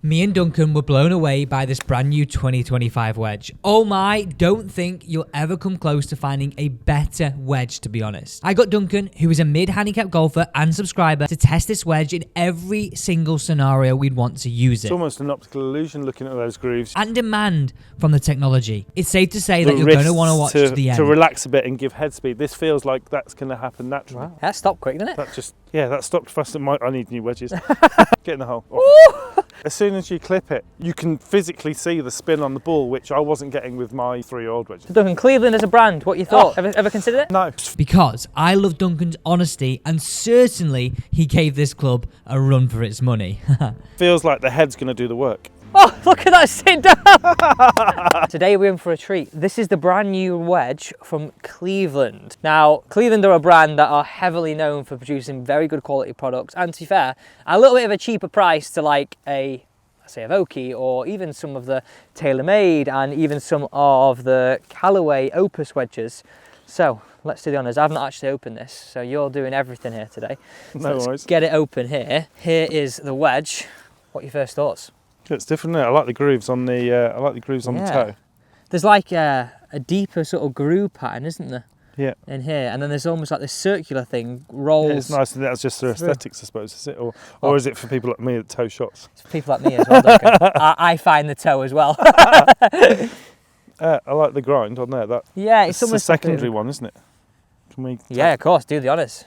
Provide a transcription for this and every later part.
Me and Duncan were blown away by this brand new 2025 wedge. Oh my, don't think you'll ever come close to finding a better wedge, to be honest. I got Duncan, who is a mid-handicap golfer and subscriber, to test this wedge in every single scenario we'd want to use it. It's almost an optical illusion looking at those grooves. And demand from the technology. It's safe to say that you're going to want to watch to the end. To relax a bit and give head speed. This feels like that's going to happen naturally. Wow. That stopped quick, didn't it? That stopped fast. I need new wedges. Get in the hole. Oh. As soon as you clip it, you can physically see the spin on the ball, which I wasn't getting with my 3-year-old wedges. Duncan, Cleveland as a brand, what you thought? Ever considered it? No. Because I love Duncan's honesty, and certainly he gave this club a run for its money. Feels like the head's going to do the work. Oh, look at that sit down! Today we're in for a treat. This is the brand new wedge from Cleveland. Now, Cleveland are a brand that are heavily known for producing very good quality products, and to be fair, a little bit of a cheaper price to like a Vokey, or even some of the TaylorMade and even some of the Callaway Opus wedges. So let's do the honours. I haven't actually opened this, so you're doing everything here today. No worries. Let's get it open here. Here is the wedge. What are your first thoughts? It's different, isn't it? I like the grooves on the the toe. There's like a deeper sort of groove pattern, isn't there? Yeah. In here, and then there's almost like this circular thing rolls. Yeah, it's nice, and that's just for aesthetics, I suppose, is it? Or is it for people like me that toe shots? It's for people like me as well, Duncan. I find the toe as well. I like the grind on there. It's the almost secondary one, isn't it? Can we? Yeah, of course. Do the honours.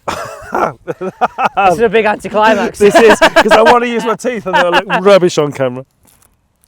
This is a big anticlimax. This is because I want to use my teeth and they'll look rubbish on camera.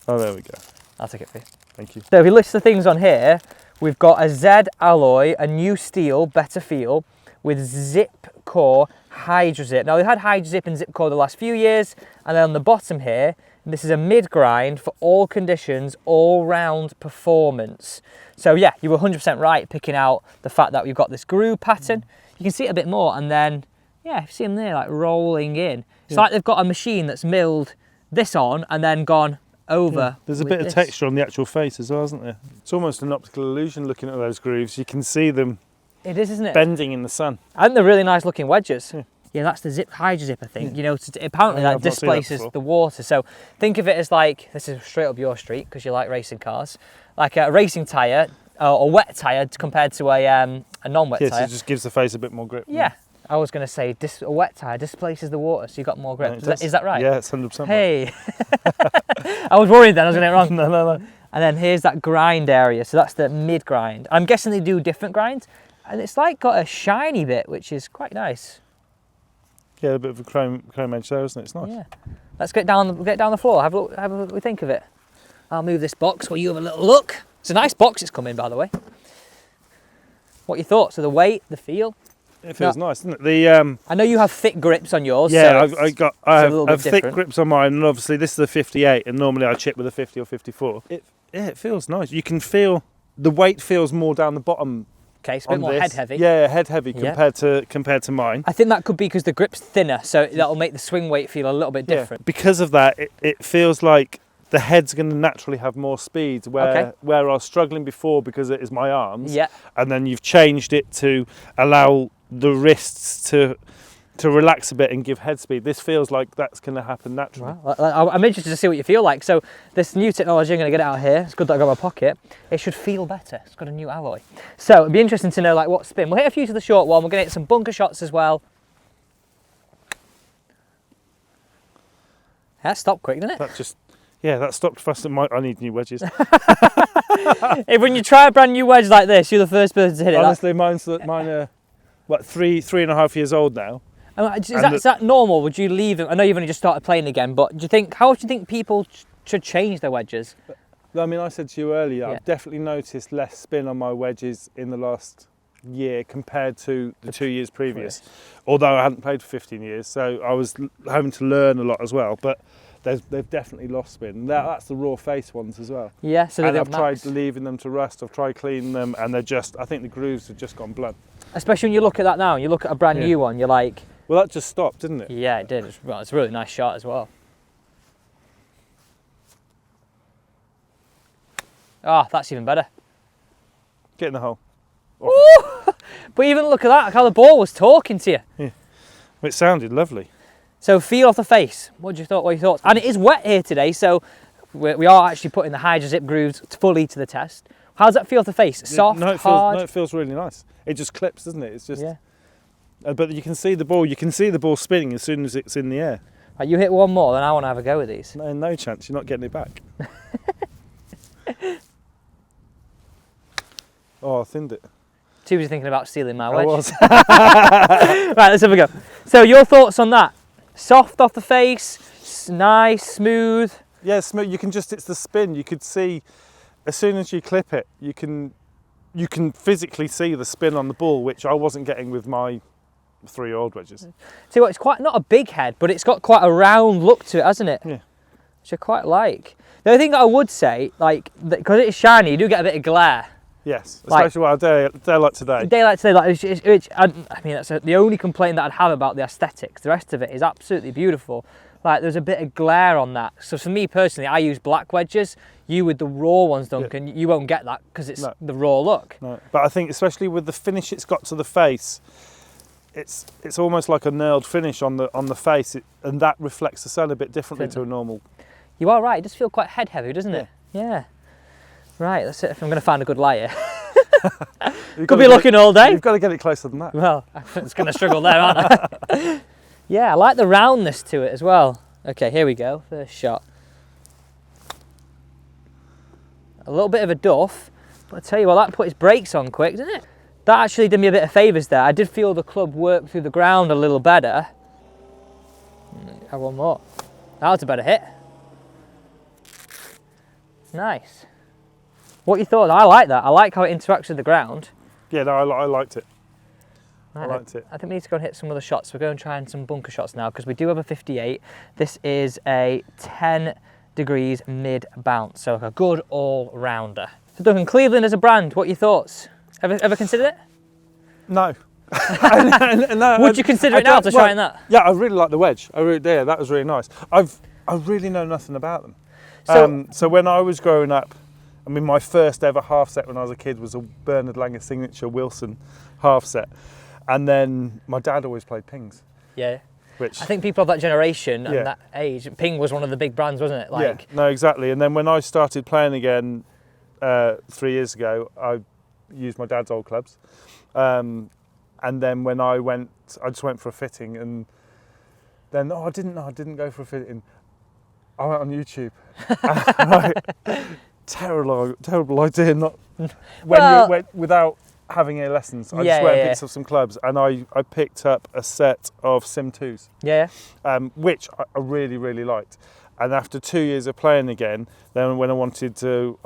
Oh, there we go. I'll take it for you. Thank you. So if we list the things on here, we've got a Z alloy, a new steel, better feel, with zip core hydro zip. Now we've had hydro zip and zip core the last few years, and then on the bottom here, this is a mid grind for all conditions, all round performance. So yeah, you were 100% right picking out the fact that we've got this groove pattern. You can see it a bit more, and then yeah, you see them there like rolling in. It's like they've got a machine that's milled this on and then gone over. Yeah. There's a bit of texture on the actual face as well, isn't there? It's almost an optical illusion looking at those grooves. You can see them. It is, isn't it? Bending in the sun. And they're really nice looking wedges. Yeah, that's the zip hydro zip, I think. You know, apparently that displaces the water. So think of it as like, this is straight up your street because you like racing cars, like a racing tyre or wet tyre compared to a non-wet tyre. So it just gives the face a bit more grip. Yeah. I was going to say a wet tyre displaces the water, so you got more grip. Is that right? Yeah, it's 100% Hey. Right. I was worried then, I was getting it wrong. No. And then here's that grind area, so that's the mid grind. I'm guessing they do different grinds, and it's like got a shiny bit, which is quite nice. Yeah, a bit of a chrome edge there, isn't it? It's nice. Yeah. Let's get down the floor, have a look, what we think of it. I'll move this box while you have a little look. It's a nice box it's come in, by the way. What are your thoughts? So the weight, the feel? It feels nice, doesn't it? I know you have thick grips on yours. Yeah, so I have thick grips on mine, and obviously this is a 58, and normally I chip with a 50 or 54. It feels nice. You can feel the weight feels more down the bottom. Okay, it's a bit more head heavy. Yeah, head heavy compared to mine. I think that could be because the grip's thinner, so that'll make the swing weight feel a little bit different. Because of that, it feels like the head's going to naturally have more speed, where I was struggling before because it is my arms. Yeah. And then you've changed it to allow the wrists to relax a bit and give head speed. This feels like that's going to happen naturally. Wow. I'm interested to see what you feel like. So this new technology, I'm going to get it out here. It's good that I got my pocket. It should feel better. It's got a new alloy. So it'd be interesting to know like what spin. We'll hit a few to the short one. We're going to hit some bunker shots as well. That stopped quick, didn't it? That stopped fast. I need new wedges. When you try a brand new wedge like this, you're the first person to hit it. Honestly, mine are what, 3.5 years old now. Is that normal? Would you leave them? I know you've only just started playing again, but how often do you think people should change their wedges? I mean, I said to you earlier, I've definitely noticed less spin on my wedges in the last year compared to the 2 years previous. Although I hadn't played for 15 years, so I was having to learn a lot as well. But they've definitely lost spin. That's the raw face ones as well. Yeah, so I've tried leaving them to rust. I've tried cleaning them, and I think the grooves have just gone blunt. Especially when you look at that now, and you look at a brand new one, you're like... Well, that just stopped, didn't it? Yeah, it did. It's a really nice shot as well. Ah, that's even better. Get in the hole. Oh. But even look at that, like how the ball was talking to you. Yeah. It sounded lovely. So feel off the face. What are your thoughts? And it is wet here today, so we are actually putting the Hydro Zip grooves fully to the test. How does that feel off the face? Soft, hard? No, it feels really nice. It just clips, doesn't it? It's just. Yeah. But you can see the ball. You can see the ball spinning as soon as it's in the air. Right, you hit one more, then I want to have a go with these. No chance. You're not getting it back. Oh, I thinned it. Too busy thinking about stealing my wedge. I was. Right, let's have a go. So your thoughts on that? Soft off the face, nice, smooth. Yeah, smooth. You can just, it's the spin. You could see, as soon as you clip it, you can physically see the spin on the ball, which I wasn't getting with my 3-year-old wedges. See what, it's quite, not a big head, but it's got quite a round look to it, hasn't it? Yeah. Which I quite like. The only thing that I would say, like, because it is shiny, you do get a bit of glare. Yes, especially like, a day like today. A day like today, like, I mean, that's the only complaint that I'd have about the aesthetics. The rest of it is absolutely beautiful. Like, there's a bit of glare on that. So for me personally, I use black wedges. You with the raw ones, Duncan, you won't get that because it's the raw look. No, but I think especially with the finish it's got to the face, it's almost like a knurled finish on the face, and that reflects the sun a bit differently to a normal. You are right. It does feel quite head heavy, doesn't it? Yeah. Right, that's it. If I'm going to find a good liar. Could be looking all day. You've got to get it closer than that. Well, I'm just going to struggle there, aren't I? Yeah, I like the roundness to it as well. Okay, here we go. First shot. A little bit of a duff, but I tell you what, that put its brakes on quick, didn't it? That actually did me a bit of favours there. I did feel the club work through the ground a little better. Have one more. That was a better hit. Nice. What you thought? I like that. I like how it interacts with the ground. Yeah, no, I liked it. Right, I liked it. I think we need to go and hit some other shots. We're going to try some bunker shots now because we do have a 58. This is a 10 degrees mid bounce, so a good all-rounder. So Duncan, Cleveland as a brand, what are your thoughts? Ever considered it? No. No. Would you consider it now after trying that? Yeah, I really like the wedge. Yeah, that was really nice. I really know nothing about them. So when I was growing up, I mean, my first ever half set when I was a kid was a Bernard Langer signature Wilson half set. And then my dad always played pings. Yeah. Which I think people of that generation and that age, Ping was one of the big brands, wasn't it? Like, yeah, no, exactly. And then when I started playing again 3 years ago, I used my dad's old clubs. And then when I just went for a fitting, and then I didn't go for a fitting. I went on YouTube. Terrible idea. Not without having any lessons. I just went and picked up some clubs, and I picked up a set of Sim 2s. Yeah. Which I really, really liked. And after 2 years of playing again, then when I wanted to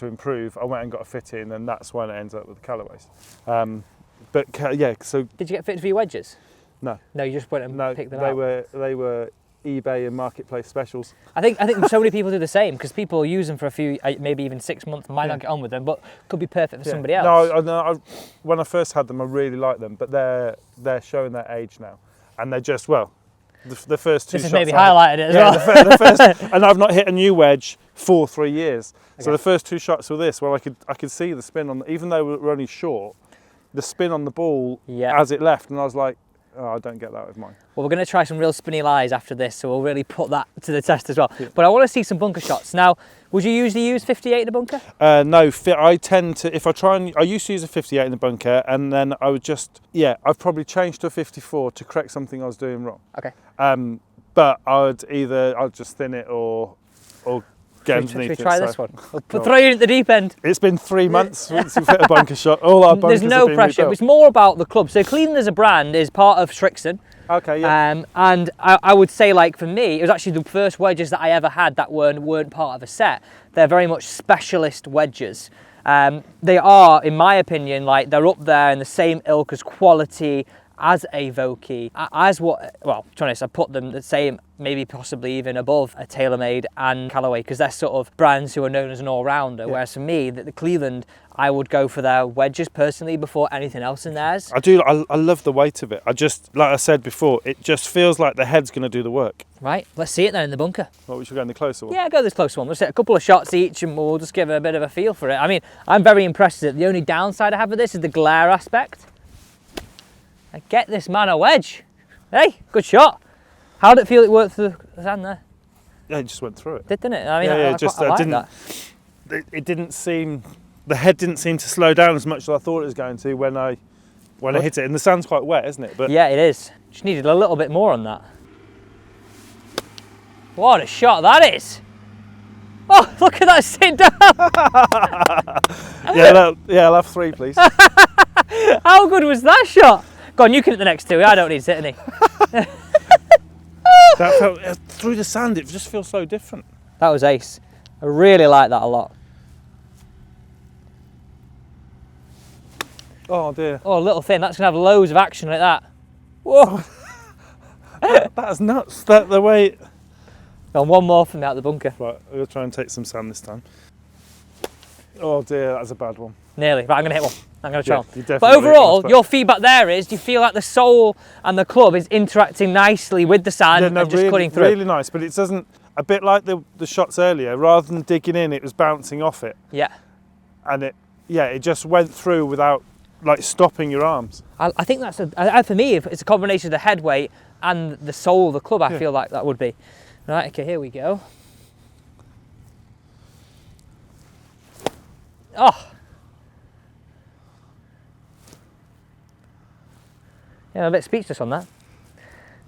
improve, I went and got a fit in, and that's when I ended up with the colourways. So did you get fitted for your wedges? No. No, you just went and picked them out. They were eBay and marketplace specials. I think so many people do the same because people use them for a few, maybe even 6 months, might not get on with them, but could be perfect for somebody else. No, when I first had them, I really liked them, but they're showing their age now, and they're just the first two. This has shots maybe highlighted it as well. The first, and I've not hit a new wedge for 3 years. Okay. So the first 2 shots were this, where I could see the spin on, even though we're only short, the spin on the ball as it left, and I was like, oh, I don't get that with mine. Well, we're going to try some real spinny lies after this, so we'll really put that to the test as well. Yeah. But I want to see some bunker shots. Now, would you usually use 58 in the bunker? No, I tend to, if I try and, I used to use a 58 in the bunker, and then I would just, I've probably changed to a 54 to correct something I was doing wrong. Okay. But I'd just thin it or get underneath it. Should we try this one? We'll throw you in the deep end. It's been 3 months since we've hit a bunker shot. All our bunkers There's no pressure. Rebuilt. It's more about the club. So Cleveland as a brand is part of Strixon. Okay, yeah. And I would say, like, for me, it was actually the first wedges that I ever had that weren't part of a set. They're very much specialist wedges. They are, in my opinion, like, they're up there in the same ilk as quality, as a Vokey, to be honest, I put them the same, maybe possibly even above a TaylorMade and Callaway, because they're sort of brands who are known as an all-rounder, whereas for me, the Cleveland, I would go for their wedges personally before anything else in theirs. I love the weight of it. I just, like I said before, it just feels like the head's going to do the work. Right, let's see it then in the bunker. Well, we should go in the closer one. Yeah, go this closer one. Let's hit a couple of shots each and we'll just give it a bit of a feel for it. I mean, I'm very impressed with it. The only downside I have with this is the glare aspect. I get this man a wedge. Hey, good shot. How did it feel it worked through the sand there? Yeah, it just went through it. Didn't it? I mean, Yeah, I like didn't. that. It didn't seem. The head didn't seem to slow down as much as I thought it was going to when I hit it. And the sand's quite wet, isn't it? But yeah, it is. Just needed a little bit more on that. What a shot that is! Oh, look at that sit down! yeah, I'll have 3, please. How good was that shot? Go on, you can hit the next 2. I don't need to sit any. That felt through the sand. It just feels so different. That was ace. I really like that a lot. Oh dear. Oh, little thing. That's gonna have loads of action like that. Whoa! That's nuts. The way. Go on, one more from me out the bunker. Right, we'll try and take some sand this time. Oh dear, that's a bad one. Nearly. Right, I'm gonna hit one. I'm gonna try. Yeah, you definitely But overall, hit one, your feedback there is, do you feel like the sole and the club is interacting nicely with the sand and just really, cutting through? Really nice, but it doesn't. A bit like the shots earlier. Rather than digging in, it was bouncing off it. Yeah. And it just went through without like stopping your arms. I think that's for me. If it's a combination of the head weight and the sole of the club, I feel like that would be. Right. Okay. Here we go. Oh. Yeah, I'm a bit speechless on that.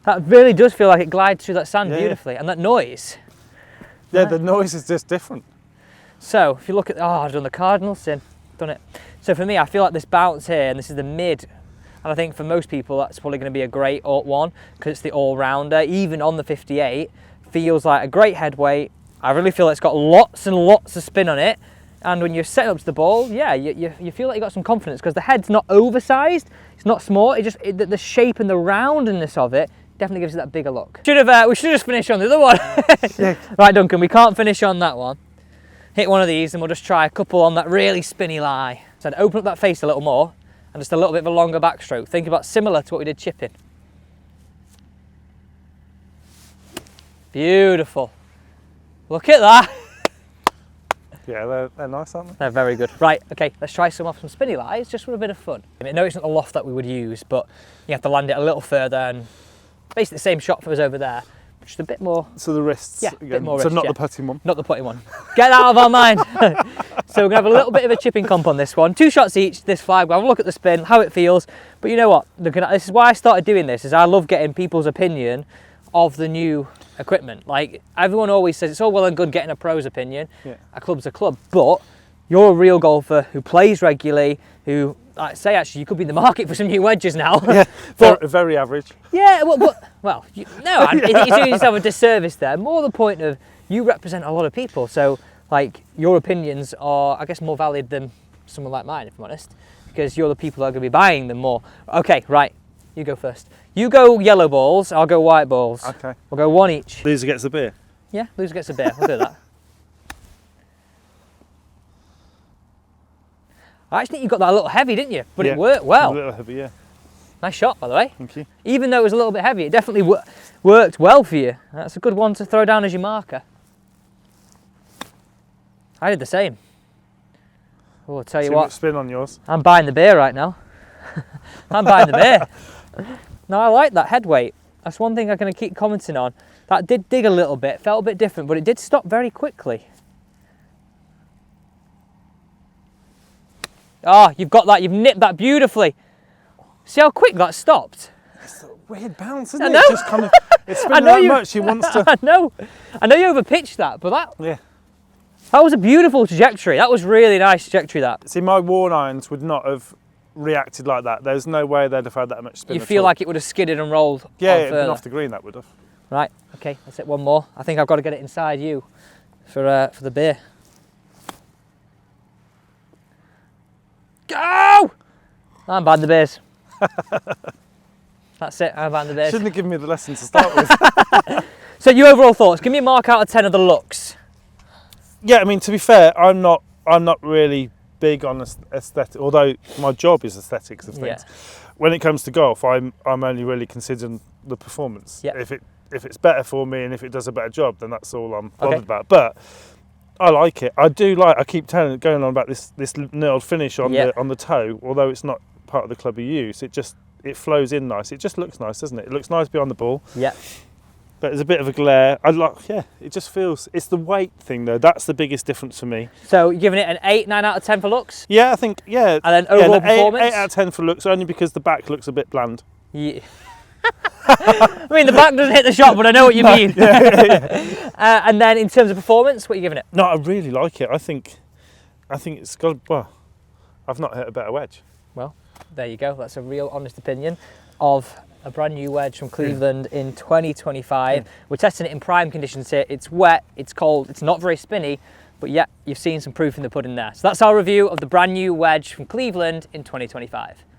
That really does feel like it glides through that sand beautifully, and that noise. Yeah, the noise is just different. So if you look at, I've done the cardinal sin, done it. So for me, I feel like this bounce here, and this is the mid, and I think for most people that's probably going to be a great one because it's the all-rounder. Even on the 58, feels like a great head weight. I really feel it's got lots and lots of spin on it, and when you're setting up to the ball, yeah, you feel like you got some confidence because the head's not oversized, it's not small. The shape and the roundness of it definitely gives it that bigger look. We should have just finished on the other one. Yeah. Right, Duncan, we can't finish on that one. Hit one of these and we'll just try a couple on that really spinny lie. So I'd open up that face a little more and just a little bit of a longer backstroke. Think about similar to what we did chipping. Beautiful. Look at that. Yeah, they're nice, aren't they? They're very good. Right, okay, let's try some off some spinny lies just for a bit of fun. I know it's not the loft that we would use, but you have to land it a little further and basically the same shot for us over there. Just a bit more. So the wrists. Yeah, a bit more So wrist, not the putting one. Not the putting one. Get that out of our mind. So we're gonna have a little bit of a chipping comp on this one. 2 shots each, this 5. We'll have a look at the spin, how it feels. But you know what? This is why I started doing this, is I love getting people's opinion of the new equipment. Like everyone always says, it's all well and good getting a pro's opinion. Yeah. A club's a club, but you're a real golfer who plays regularly, who, I'd say actually, you could be in the market for some new wedges now. Yeah, but, very average. Yeah, well, you're doing yourself a disservice there. More the point of you represent a lot of people, so like your opinions are, I guess, more valid than someone like mine, if I'm honest, because you're the people that are going to be buying them more. Okay, right, you go first. You go yellow balls, I'll go white balls. Okay. We'll go 1 each. Loser gets the beer. Yeah, loser gets a beer. We'll do that. I actually think you got that a little heavy, didn't you? But it worked well. A little heavy, yeah. Nice shot, by the way. Thank you. Even though it was a little bit heavy, it definitely worked well for you. That's a good one to throw down as your marker. I did the same. Oh, I'll tell you what. Spin on yours. I'm buying the beer right now. I'm buying the beer. No, I like that head weight. That's one thing I'm going to keep commenting on. That did dig a little bit, felt a bit different, but it did stop very quickly. Oh, you've got that, you've nipped that beautifully. See how quick that stopped? It's a weird bounce, isn't it? It's just kind of, it's spinning that much, he wants to... I know you overpitched that, but that was a beautiful trajectory. That was really nice trajectory, that. See, my worn irons would not have reacted like that. There's no way they'd have had that much spin. You feel like it would have skidded and rolled? Yeah, it'd been off the green, that would have. Right, okay, let's hit one more. I think I've got to get it inside you for the beer. Go! I'm buying the beers. That's it, I'm buying the beers. Shouldn't have given me the lesson to start with. So your overall thoughts, give me a mark out of 10 of the looks. Yeah, I mean, to be fair, I'm not really big on aesthetic, although my job is aesthetics of things. Yeah. When it comes to golf, I'm only really considering the performance. Yeah. If it's better for me and if it does a better job, then that's all I'm bothered about. But I like it. I keep going on about this knurled finish on the toe, although it's not part of the club you use. It flows in nice. It just looks nice, doesn't it? It looks nice behind the ball. Yeah. but there's a bit of a glare. Yeah, it just feels, it's the weight thing though, that's the biggest difference for me. So you're giving it an 8, 9 out of 10 for looks? Yeah, I think, yeah. And then overall an performance? 8 out of 10 for looks, only because the back looks a bit bland. Yeah. I mean, the back doesn't hit the shot, but I know what you mean. And then in terms of performance, what are you giving it? No, I really like it. I think it's got, well, I've not hit a better wedge. Well, there you go. That's a real honest opinion of a brand new wedge from Cleveland in 2025. We're testing it in prime conditions here. It's wet, it's cold, it's not very spinny, but yeah, you've seen some proof in the pudding there. So that's our review of the brand new wedge from Cleveland in 2025.